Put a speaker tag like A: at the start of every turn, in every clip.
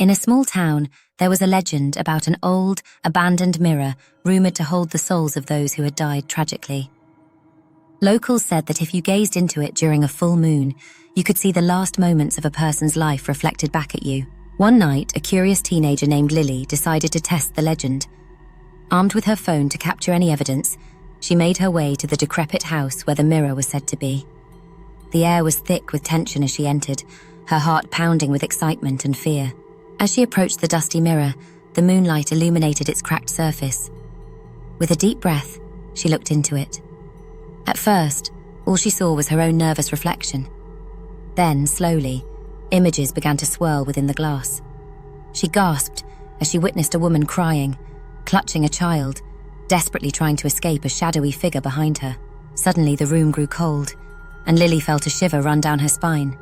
A: In a small town, there was a legend about an old, abandoned mirror rumoured to hold the souls of those who had died tragically. Locals said that if you gazed into it during a full moon, you could see the last moments of a person's life reflected back at you. One night, a curious teenager named Lily decided to test the legend. Armed with her phone to capture any evidence, she made her way to the decrepit house where the mirror was said to be. The air was thick with tension as she entered, her heart pounding with excitement and fear. As she approached the dusty mirror, the moonlight illuminated its cracked surface. With a deep breath, she looked into it. At first, all she saw was her own nervous reflection. Then, slowly, images began to swirl within the glass. She gasped as she witnessed a woman crying, clutching a child, desperately trying to escape a shadowy figure behind her. Suddenly, the room grew cold, and Lily felt a shiver run down her spine.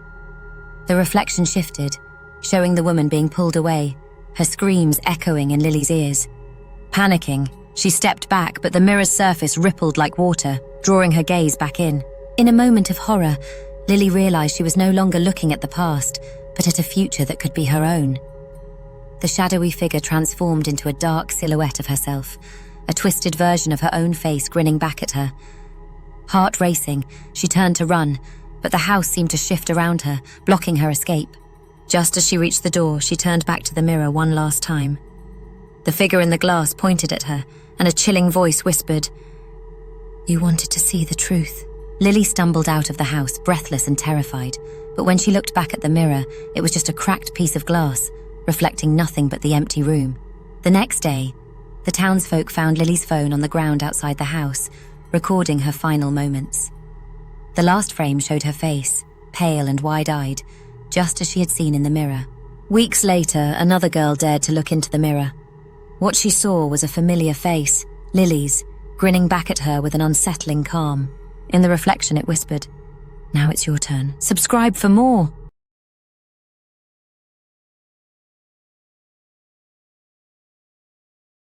A: The reflection shifted, showing the woman being pulled away, her screams echoing in Lily's ears. Panicking, she stepped back, but the mirror's surface rippled like water, drawing her gaze back in. In a moment of horror, Lily realized she was no longer looking at the past, but at a future that could be her own. The shadowy figure transformed into a dark silhouette of herself, a twisted version of her own face grinning back at her. Heart racing, she turned to run, but the house seemed to shift around her, blocking her escape. Just as she reached the door, she turned back to the mirror one last time. The figure in the glass pointed at her, and a chilling voice whispered, "You wanted to see the truth." Lily stumbled out of the house, breathless and terrified, but when she looked back at the mirror, it was just a cracked piece of glass, reflecting nothing but the empty room. The next day, the townsfolk found Lily's phone on the ground outside the house, recording her final moments. The last frame showed her face, pale and wide-eyed, just as she had seen in the mirror. Weeks later, another girl dared to look into the mirror. What she saw was a familiar face, Lily's, grinning back at her with an unsettling calm. In the reflection, it whispered, "Now it's your turn. Subscribe for more."